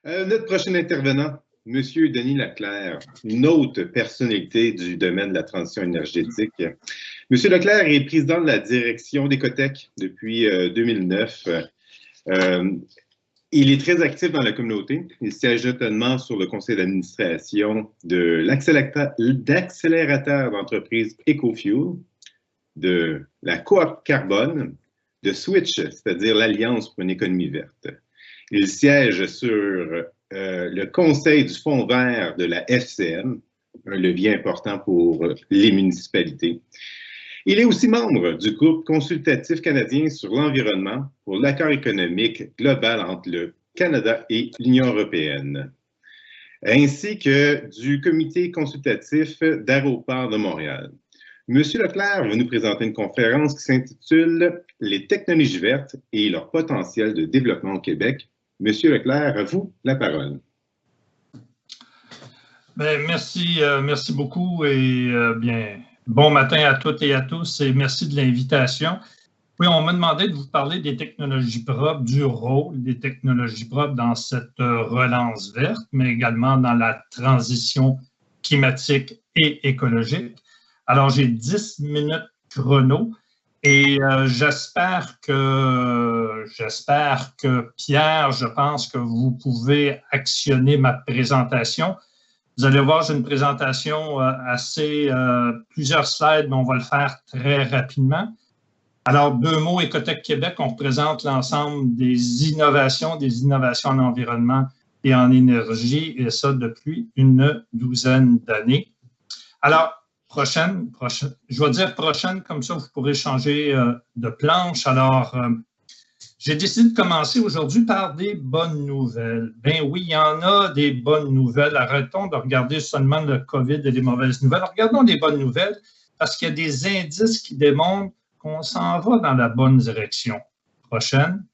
Notre prochain intervenant, M. Denis Leclerc, une autre personnalité du domaine de la transition énergétique. M. Leclerc est président de la direction d'Ecotech depuis 2009. Il est très actif dans la communauté. Il siège notamment sur le conseil d'administration de l'accélérateur d'entreprise EcoFuel, de la Coop Carbone, de Switch, c'est-à-dire l'Alliance pour une économie verte. Il siège sur le conseil du Fonds vert de la FCN, un levier important pour les municipalités. Il est aussi membre du groupe consultatif canadien sur l'environnement pour l'accord économique global entre le Canada et l'Union européenne, ainsi que du comité consultatif d'aéroports de Montréal. Monsieur Leclerc va nous présenter une conférence qui s'intitule « Les technologies vertes et leur potentiel de développement au Québec ». Monsieur Leclerc, à vous la parole. Bien, merci beaucoup et bien, bon matin à toutes et à tous et merci de l'invitation. Oui, on m'a demandé de vous parler des technologies propres, du rôle des technologies propres dans cette relance verte, mais également dans la transition climatique et écologique. Alors, j'ai 10 minutes chrono et j'espère que Pierre, je pense que vous pouvez actionner ma présentation. Vous allez voir, j'ai une présentation plusieurs slides, mais on va le faire très rapidement. Alors, 2 mots, Ecotech Québec, on représente l'ensemble des innovations en environnement et en énergie, et ça depuis une 12aine d'années. Alors, prochaine, je vais dire prochaine, comme ça vous pourrez changer de planche. Alors, j'ai décidé de commencer aujourd'hui par des bonnes nouvelles. Ben oui, il y en a des bonnes nouvelles. Arrêtons de regarder seulement le COVID et les mauvaises nouvelles. Regardons des bonnes nouvelles parce qu'il y a des indices qui démontrent qu'on s'en va dans la bonne direction. Prochaine.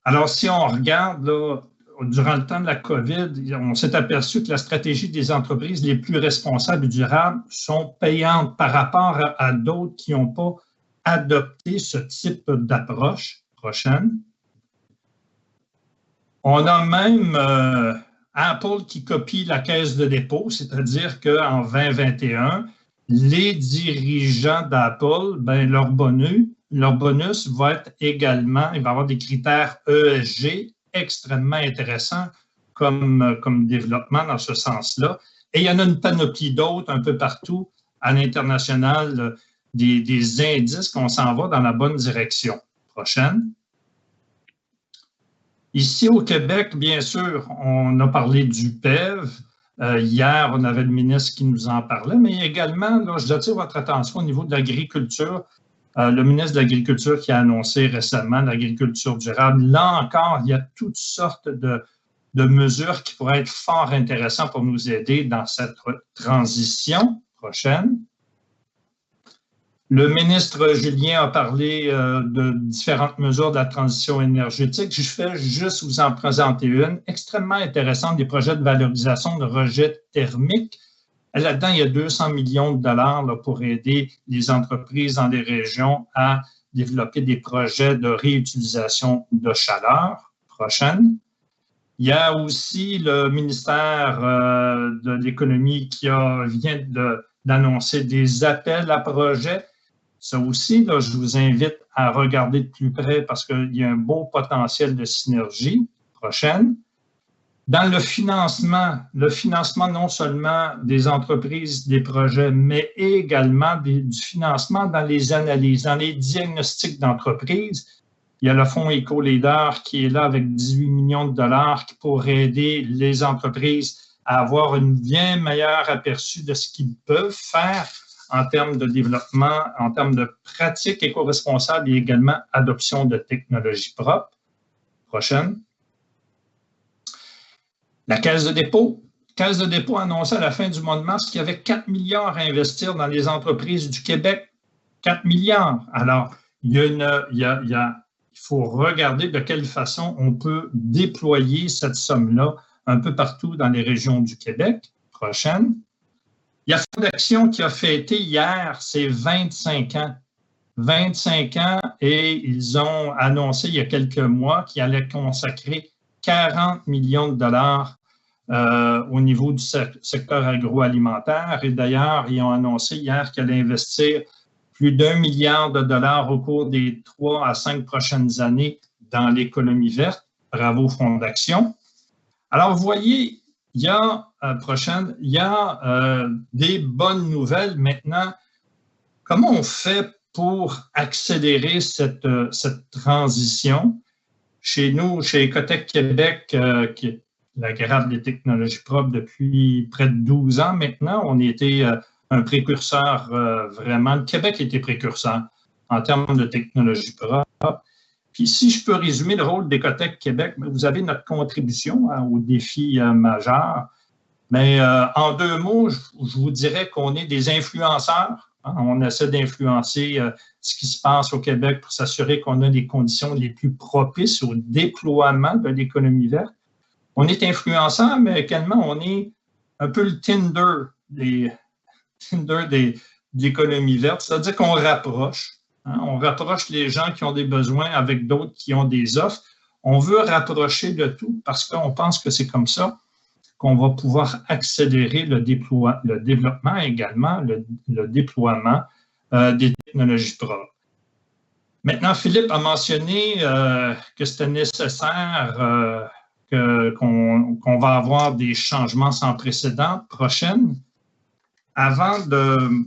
Alors, si on regarde, là, durant le temps de la COVID, on s'est aperçu que la stratégie des entreprises les plus responsables et durables sont payantes par rapport à d'autres qui n'ont pas adopté ce type d'approche. Prochaine. On a même Apple qui copie la caisse de dépôt, c'est-à-dire qu'en 2021, les dirigeants d'Apple, ben, leur bonus va être également, il va y avoir des critères ESG extrêmement intéressants comme développement dans ce sens-là. Et il y en a une panoplie d'autres un peu partout à l'international, des indices qu'on s'en va dans la bonne direction. Prochaine. Ici au Québec, bien sûr, on a parlé du PEV. Hier, on avait le ministre qui nous en parlait, mais également, là, je attire votre attention au niveau de l'agriculture. Le ministre de l'Agriculture qui a annoncé récemment l'agriculture durable. Là encore, il y a toutes sortes de mesures qui pourraient être fort intéressantes pour nous aider dans cette transition. Prochaine. Le ministre Julien a parlé de différentes mesures de la transition énergétique. Je fais juste vous en présenter une extrêmement intéressante, des projets de valorisation de rejets thermiques. Là-dedans, il y a 200 millions de dollars là, pour aider les entreprises dans les régions à développer des projets de réutilisation de chaleur. Prochaine. Il y a aussi le ministère de l'Économie qui vient d'annoncer des appels à projets. Ça aussi, là, je vous invite à regarder de plus près parce qu'il y a un beau potentiel de synergie. Prochaine. Dans le financement non seulement des entreprises, des projets, mais également du financement dans les analyses, dans les diagnostics d'entreprise. Il y a le fonds EcoLeader qui est là avec 18 millions de dollars qui pourrait aider les entreprises à avoir un bien meilleur aperçu de ce qu'ils peuvent faire en termes de développement, en termes de pratiques éco-responsables et également adoption de technologies propres. Prochaine. La Caisse de dépôt. Caisse de dépôt a annoncé à la fin du mois de mars qu'il y avait 4 milliards à investir dans les entreprises du Québec. 4 milliards. Alors, il faut regarder de quelle façon on peut déployer cette somme-là un peu partout dans les régions du Québec. Prochaine. Il y a Fonds d'Action qui a fêté hier ses 25 ans. 25 ans et ils ont annoncé il y a quelques mois qu'ils allaient consacrer 40 millions de dollars au niveau du secteur agroalimentaire. Et d'ailleurs, ils ont annoncé hier qu'ils allaient investir plus d'1 milliard de dollars au cours des 3 à 5 prochaines années dans l'économie verte. Bravo, Fonds d'Action. Alors, vous voyez, il y a des bonnes nouvelles maintenant. Comment on fait pour accélérer cette transition? Chez nous, chez Ecotech Québec, qui est la Garde des technologies propres depuis près de 12 ans maintenant, on était un précurseur vraiment. Le Québec était précurseur en termes de technologies propres. Puis si je peux résumer le rôle d'Ecotech Québec, vous avez notre contribution aux défis majeurs. Mais en 2 mots, je vous dirais qu'on est des influenceurs. On essaie d'influencer ce qui se passe au Québec pour s'assurer qu'on a les conditions les plus propices au déploiement de l'économie verte. On est influenceurs, mais également, on est un peu le Tinder de l'économie verte, c'est-à-dire qu'on rapproche. On rapproche les gens qui ont des besoins avec d'autres qui ont des offres. On veut rapprocher le tout parce qu'on pense que c'est comme ça qu'on va pouvoir accélérer le développement également, le déploiement des technologies propres. Maintenant, Philippe a mentionné que c'était nécessaire qu'on va avoir des changements sans précédent prochaines. Avant de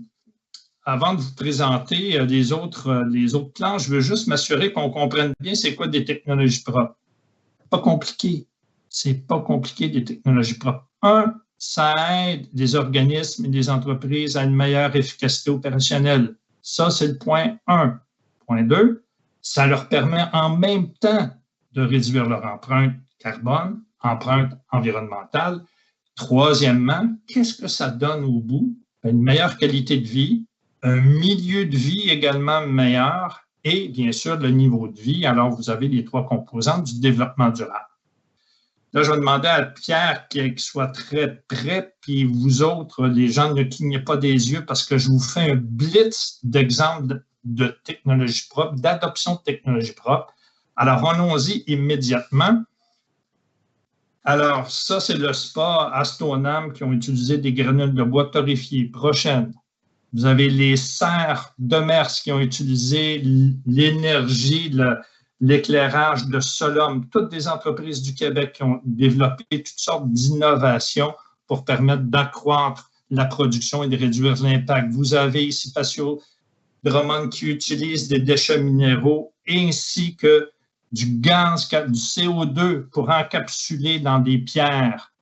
vous présenter les autres plans, je veux juste m'assurer qu'on comprenne bien c'est quoi des technologies propres. Pas compliqué. C'est pas compliqué des technologies propres. Ça aide les organismes et les entreprises à une meilleure efficacité opérationnelle. Ça, c'est le point 1. Point 2, ça leur permet en même temps de réduire leur empreinte carbone, empreinte environnementale. Troisièmement, qu'est-ce que ça donne au bout? Une meilleure qualité de vie, un milieu de vie également meilleur et bien sûr le niveau de vie. Alors, vous avez les 3 composantes du développement durable. Là, je vais demander à Pierre qu'il soit très prêt, puis vous autres, les gens, ne clignez pas des yeux parce que je vous fais un blitz d'exemples de technologies propres, d'adoption de technologies propres. Alors, allons-y immédiatement. Alors, ça, c'est le spa Astonam qui ont utilisé des granules de bois torréfiées. Prochaine. Vous avez les serres de Mers qui ont utilisé l'énergie, l'éclairage de Solum, toutes des entreprises du Québec qui ont développé toutes sortes d'innovations pour permettre d'accroître la production et de réduire l'impact. Vous avez ici Patio Drummond qui utilise des déchets minéraux ainsi que du gaz, du CO2 pour encapsuler dans des pierres.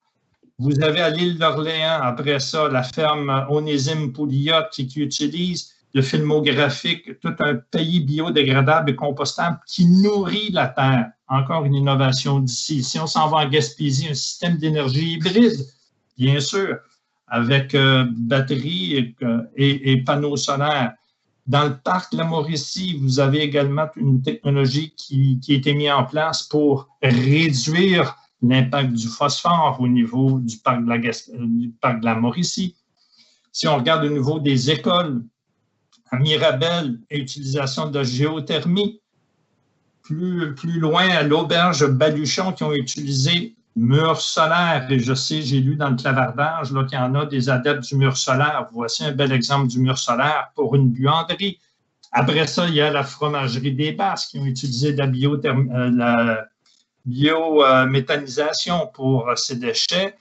Vous avez à l'île d'Orléans, après ça, la ferme Onésime Pouliot qui utilise le filmographique, tout un pays biodégradable et compostable qui nourrit la Terre. Encore une innovation d'ici. Si on s'en va en Gaspésie, un système d'énergie hybride, bien sûr, avec batterie et panneaux solaires. Dans le parc La Mauricie, vous avez également une technologie qui a été mise en place pour réduire l'impact du phosphore au niveau du parc de la Mauricie. Si on regarde au niveau des écoles, à Mirabel, utilisation de géothermie. Plus loin, à l'auberge Baluchon, qui ont utilisé murs solaires. Et je sais, j'ai lu dans le clavardage qu'il y en a des adeptes du mur solaire. Voici un bel exemple du mur solaire pour une buanderie. Après ça, il y a la fromagerie des Basses qui ont utilisé la biométhanisation pour ces déchets.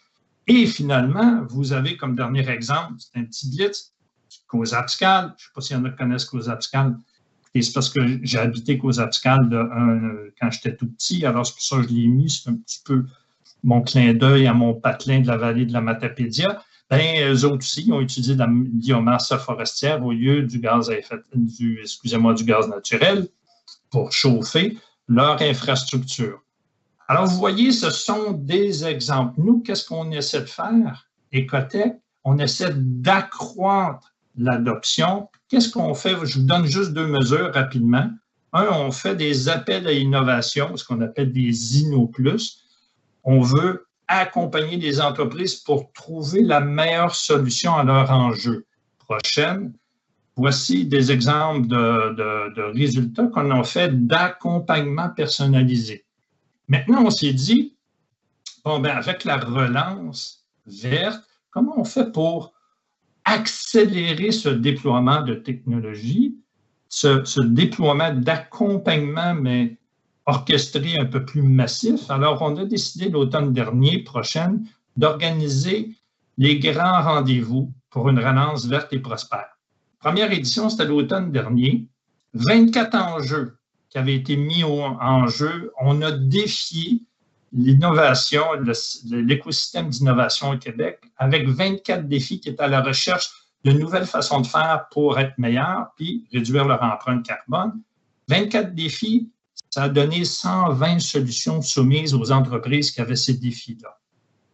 Et finalement, vous avez comme dernier exemple, c'est un petit blitz, Cozapscal. Je ne sais pas s'il y en a qui connaissent Cozapscal. C'est parce que j'ai habité Cozapscal quand j'étais tout petit, alors c'est pour ça que je l'ai mis. C'est un petit peu mon clin d'œil à mon patelin de la vallée de la Matapédia. Bien, eux autres aussi, ils ont utilisé de la biomasse forestière au lieu du gaz naturel pour chauffer leur infrastructure. Alors, vous voyez, ce sont des exemples. Nous, qu'est-ce qu'on essaie de faire? Ecotech, on essaie d'accroître l'adoption. Qu'est-ce qu'on fait? Je vous donne juste 2 mesures rapidement. On fait des appels à innovation, ce qu'on appelle des InnoPlus. On veut accompagner les entreprises pour trouver la meilleure solution à leur enjeu. Prochaine, voici des exemples de résultats qu'on a fait d'accompagnement personnalisé. Maintenant, on s'est dit, bon, ben, avec la relance verte, comment on fait pour accélérer ce déploiement de technologie, ce déploiement d'accompagnement, mais orchestré un peu plus massif? Alors, on a décidé l'automne dernier, prochaine, d'organiser les grands rendez-vous pour une relance verte et prospère. Première édition, c'était l'automne dernier. 24 enjeux qui avaient été mis en jeu. On a défié l'innovation, l'écosystème d'innovation au Québec avec 24 défis qui étaient à la recherche de nouvelles façons de faire pour être meilleurs puis réduire leur empreinte carbone. 24 défis, ça a donné 120 solutions soumises aux entreprises qui avaient ces défis-là.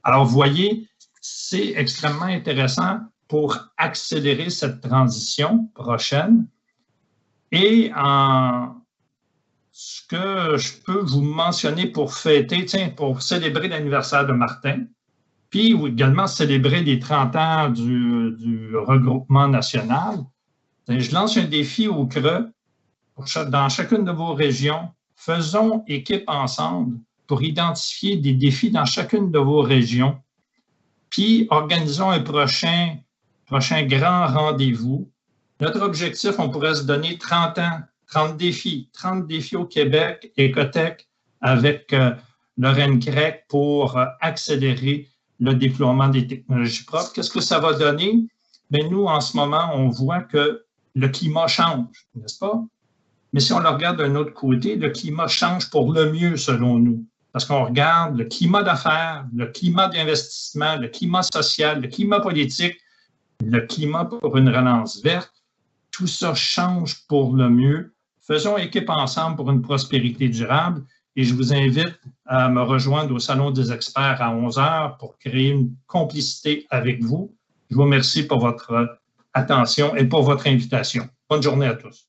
Alors, vous voyez, c'est extrêmement intéressant pour accélérer cette transition prochaine. Et ce que je peux vous mentionner pour fêter, pour célébrer l'anniversaire de Martin, puis également célébrer les 30 ans du regroupement national, je lance un défi au Creux dans chacune de vos régions. Faisons équipe ensemble pour identifier des défis dans chacune de vos régions, puis organisons un prochain grand rendez-vous. Notre objectif, on pourrait se donner 30 ans, 30 défis au Québec, Écotech, avec Lorraine Craig pour accélérer le déploiement des technologies propres. Qu'est-ce que ça va donner? Bien, nous, en ce moment, on voit que le climat change, n'est-ce pas? Mais si on le regarde d'un autre côté, le climat change pour le mieux, selon nous. Parce qu'on regarde le climat d'affaires, le climat d'investissement, le climat social, le climat politique, le climat pour une relance verte. Tout ça change pour le mieux. Faisons équipe ensemble pour une prospérité durable. Et je vous invite à me rejoindre au Salon des experts à 11h pour créer une complicité avec vous. Je vous remercie pour votre attention et pour votre invitation. Bonne journée à tous.